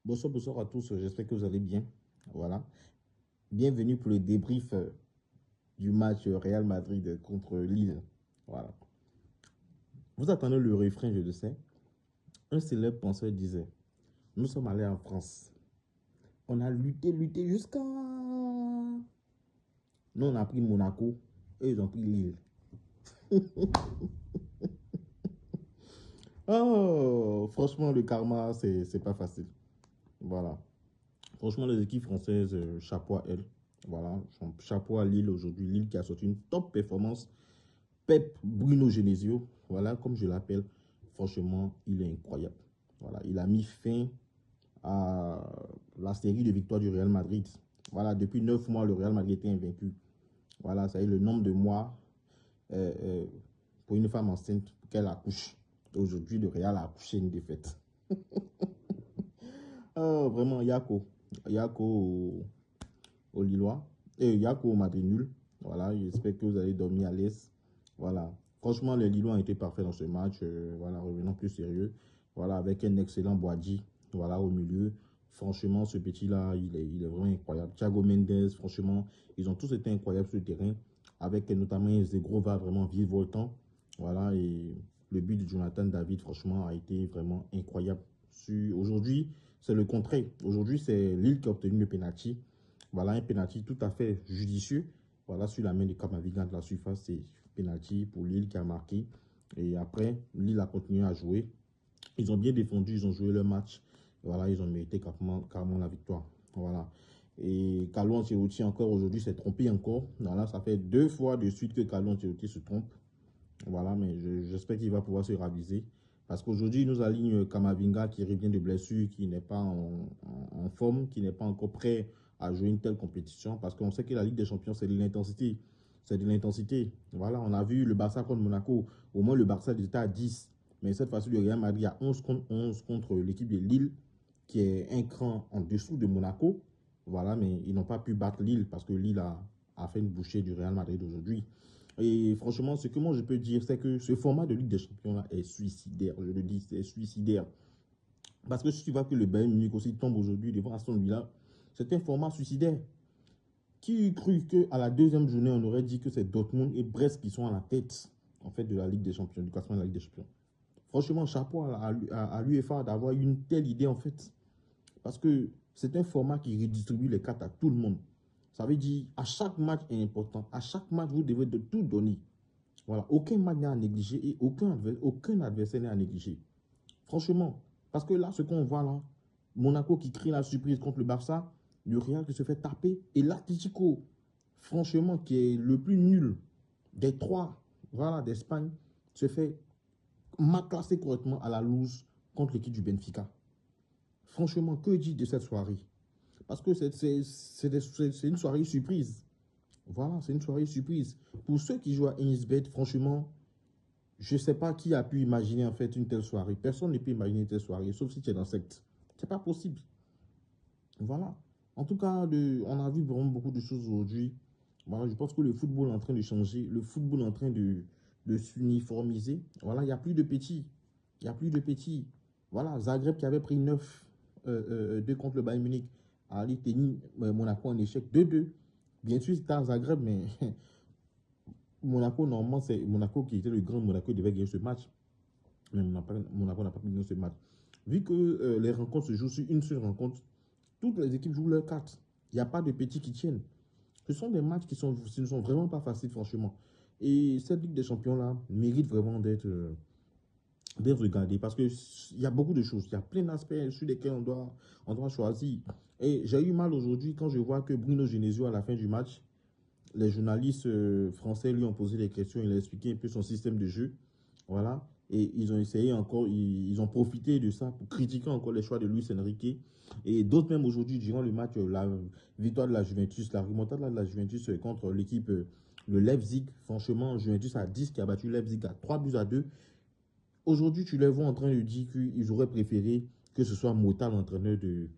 Bonsoir, bonsoir à tous. J'espère que vous allez bien. Voilà. Bienvenue pour le débrief du match Real Madrid contre Lille. Voilà. Vous attendez le refrain, je le sais. Un célèbre penseur disait, nous sommes allés en France. On a lutté, lutté jusqu'à... Nous, on a pris Monaco et ils ont pris Lille. Oh, franchement, le karma, c'est pas facile. Voilà. Franchement, les équipes françaises, chapeau à elles. Voilà. Chapeau à Lille aujourd'hui. Lille qui a sorti une top performance. Pep Bruno Genesio, voilà, comme je l'appelle, franchement, il est incroyable. Voilà, il a mis fin à la série de victoires du Real Madrid. Voilà, depuis 9 mois, le Real Madrid était invaincu. Voilà, ça y est, le nombre de mois euh, euh, pour une femme enceinte pour qu'elle accouche. Aujourd'hui, le Real a accouché une défaite. Vraiment, Yako. Yako au Lillois. Et Yako au Madrid nul. Voilà, j'espère que vous allez dormir à l'aise. Voilà. Franchement, les Lillois ont été parfaits dans ce match. Voilà, revenons plus sérieux. Voilà, avec un excellent Boadji. Voilà, au milieu. Franchement, ce petit-là, il est vraiment incroyable. Thiago Mendes, franchement, ils ont tous été incroyables sur le terrain. Avec notamment Zegrova, vraiment virevoltant. Voilà, et le but de Jonathan David, franchement, a été vraiment incroyable. Aujourd'hui, c'est le contraire. Aujourd'hui, c'est Lille qui a obtenu le penalty. Voilà, un penalty tout à fait judicieux. Voilà, sur la main de Camavinga de la surface, c'est penalty pour Lille qui a marqué. Et après, Lille a continué à jouer. Ils ont bien défendu, ils ont joué leur match. Voilà, ils ont mérité carrément la victoire. Voilà. Et Carlo Ancelotti encore aujourd'hui s'est trompé encore. Voilà, ça fait 2 fois de suite que Carlo Ancelotti se trompe. Voilà, mais j'espère qu'il va pouvoir se raviser. Parce qu'aujourd'hui, il nous aligne Kamavinga qui revient de blessure, qui n'est pas en forme, qui n'est pas encore prêt à jouer une telle compétition. Parce qu'on sait que la Ligue des Champions, c'est de l'intensité. C'est de l'intensité. Voilà, on a vu le Barça contre Monaco. Au moins, le Barça était à 10. Mais cette fois-ci, le Real Madrid a 11 contre 11 contre l'équipe de Lille, qui est un cran en dessous de Monaco. Voilà, mais ils n'ont pas pu battre Lille parce que Lille a fait une bouchée du Real Madrid aujourd'hui. Et franchement, ce que moi je peux dire, c'est que ce format de Ligue des Champions là est suicidaire. Je le dis, c'est suicidaire. Parce que si tu vois que le Bayern Munich aussi tombe aujourd'hui devant Aston Villa, c'est un format suicidaire. Qui eût cru qu'à la deuxième journée, on aurait dit que c'est Dortmund et Brest qui sont à la tête en fait de la Ligue des Champions, du classement de la Ligue des Champions. Franchement, chapeau à l'UEFA d'avoir eu une telle idée en fait. Parce que c'est un format qui redistribue les cartes à tout le monde. Ça veut dire, à chaque match est important. À chaque match, vous devez de tout donner. Voilà, aucun match n'est à négliger et aucun adversaire n'est à négliger. Franchement, parce que là, ce qu'on voit là, Monaco qui crée la surprise contre le Barça, le Real qui se fait taper, et l'Atlético, franchement, qui est le plus nul des trois, voilà, d'Espagne, se fait maclasser correctement à la loose contre l'équipe du Benfica. Franchement, que dire de cette soirée? Parce que c'est une soirée surprise. Voilà, c'est une soirée surprise. Pour ceux qui jouent à Innisbet, franchement, je ne sais pas qui a pu imaginer en fait une telle soirée. Personne ne peut imaginer une telle soirée, sauf si tu es dans secte. C'est pas possible. Voilà. En tout cas, on a vu vraiment beaucoup de choses aujourd'hui. Voilà, je pense que le football est en train de changer. Le football est en train de s'uniformiser. Voilà, il n'y a plus de petits. Il n'y a plus de petits. Voilà, Zagreb qui avait pris 9 2 contre le Bayern Munich a allé tenir Monaco en échec 2-2. Bien sûr, c'était à Zagreb, mais Monaco, normalement, c'est Monaco qui était le grand Monaco qui devait gagner ce match. Mais Monaco n'a pas pu gagner ce match. Vu que les rencontres se jouent sur une seule rencontre, toutes les équipes jouent leurs cartes. Il n'y a pas de petits qui tiennent. Ce sont des matchs qui ne sont vraiment pas faciles, franchement. Et cette Ligue des Champions-là mérite vraiment d'être regardée parce qu'il y a beaucoup de choses. Il y a plein d'aspects sur lesquels on doit choisir. Et j'ai eu mal aujourd'hui quand je vois que Bruno Genesio, à la fin du match, les journalistes français lui ont posé des questions, il a expliqué un peu son système de jeu. Voilà. Et ils ont essayé encore, ils ont profité de ça pour critiquer encore les choix de Luis Enrique. Et d'autres même aujourd'hui, durant le match, la victoire de la Juventus, la remontada de la Juventus contre l'équipe, le Leipzig. Franchement, Juventus a 10 qui a battu Leipzig à 3-2. Aujourd'hui, tu les vois en train de dire qu'ils auraient préféré que ce soit Mota, l'entraîneur de,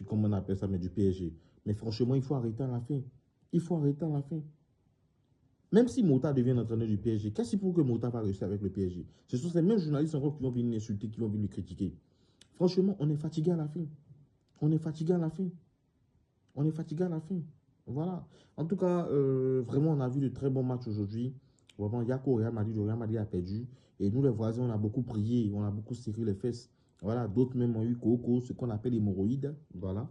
comment on appelle ça, mais du PSG. Mais franchement, il faut arrêter à la fin. Il faut arrêter à la fin. Même si Mota devient l'entraîneur du PSG, qu'est-ce qu'il faut que Mota va réussir avec le PSG? Ce sont ces mêmes journalistes encore qui vont venir l'insulter, qui vont venir le critiquer. Franchement, on est fatigué à la fin. On est fatigué à la fin. On est fatigué à la fin. Voilà. En tout cas, vraiment, on a vu de très bons matchs aujourd'hui. Vraiment, il y a qu'au Real Madrid. Le Real Madrid a perdu. Et nous, les voisins, on a beaucoup prié. On a beaucoup serré les fesses. Voilà. D'autres même ont eu coco, ce qu'on appelle hémorroïdes. Voilà.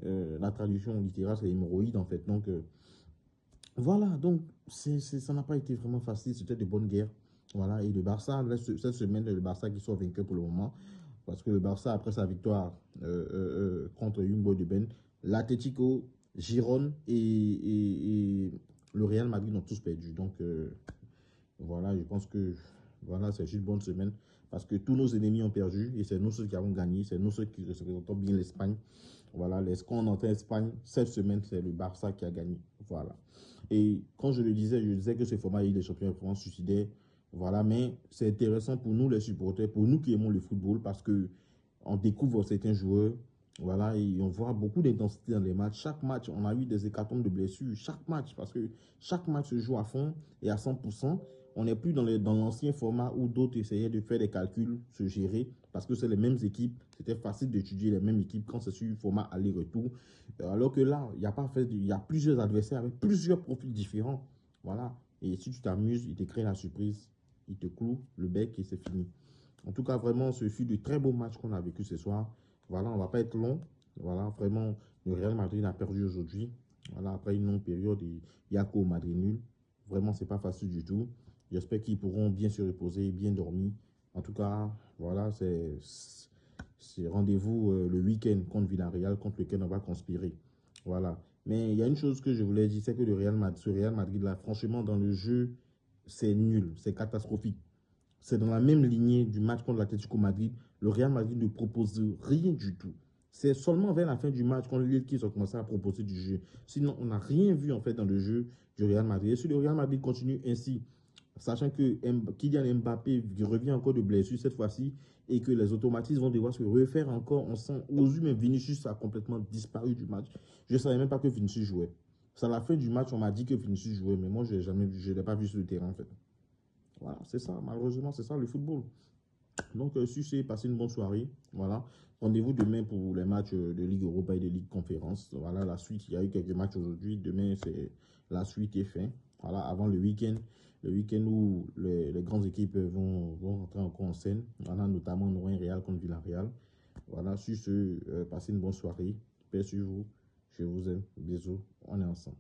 La traduction littérale, c'est hémorroïdes, en fait. Donc, voilà. Donc, ça n'a pas été vraiment facile. C'était de bonnes guerres. Voilà. Et le Barça, là, cette semaine, le Barça qui soit vainqueur pour le moment. Parce que le Barça, après sa victoire contre Jumbo de Ben, l'Atlético, Girone et le Real Madrid ont tous perdu. Donc, voilà, je pense que voilà, c'est une bonne semaine. Parce que tous nos ennemis ont perdu et c'est nous ceux qui avons gagné. C'est nous ceux qui représentons bien l'Espagne. Voilà, les scores en Espagne, cette semaine, c'est le Barça qui a gagné. Voilà. Et quand je disais que ce format Ligue des Champions est vraiment suicidaire. Voilà, mais c'est intéressant pour nous les supporters, pour nous qui aimons le football, parce que on découvre certains joueurs, voilà, et on voit beaucoup d'intensité dans les matchs. Chaque match, on a eu des hécatombes de blessures, chaque match, parce que chaque match se joue à fond et à 100%. On n'est plus dans l'ancien format où d'autres essayaient de faire des calculs, se gérer, parce que c'est les mêmes équipes. C'était facile d'étudier les mêmes équipes quand c'est sur le format aller-retour. Alors que là, il y a plusieurs adversaires avec plusieurs profils différents. Voilà. Et si tu t'amuses, il te crée la surprise, il te cloue le bec et c'est fini. En tout cas, vraiment, ce fut de très beaux matchs qu'on a vécu ce soir. Voilà, on ne va pas être long. Voilà, vraiment, le Real Madrid a perdu aujourd'hui. Voilà, après une longue période, il y a qu'au Madrid nul. Vraiment, c'est pas facile du tout. J'espère qu'ils pourront bien se reposer, bien dormir. En tout cas, voilà, c'est rendez-vous le week-end contre Villarreal, contre lequel on va conspirer. Voilà. Mais il y a une chose que je voulais dire, c'est que ce Real Madrid-là, franchement, dans le jeu, c'est nul, c'est catastrophique. C'est dans la même lignée du match contre l'Atlético Madrid. Le Real Madrid ne propose rien du tout. C'est seulement vers la fin du match qu'on qu'ils ont commencé à proposer du jeu. Sinon, on n'a rien vu en fait dans le jeu du Real Madrid. Et si le Real Madrid continue ainsi, sachant que Kylian Mbappé revient encore de blessure cette fois-ci et que les automatismes vont devoir se refaire encore, on sent, aux yeux, mais Vinicius a complètement disparu du match. Je ne savais même pas que Vinicius jouait. C'est à la fin du match, on m'a dit que Vinicius jouait, mais moi, je ne l'ai pas vu sur le terrain en fait. Voilà, c'est ça, malheureusement, c'est ça le football. Donc, si c'est passé une bonne soirée, voilà. Rendez-vous demain pour les matchs de Ligue Europa et de Ligue Conférence. Voilà, la suite, il y a eu quelques matchs aujourd'hui. Demain, c'est la suite est fin. Voilà, avant le week-end où les grandes équipes vont rentrer encore en scène. Voilà, notamment, on aura un Real contre Villarreal. Voilà, sur ce, passez une bonne soirée. Paix sur vous. Je vous aime. Bisous. On est ensemble.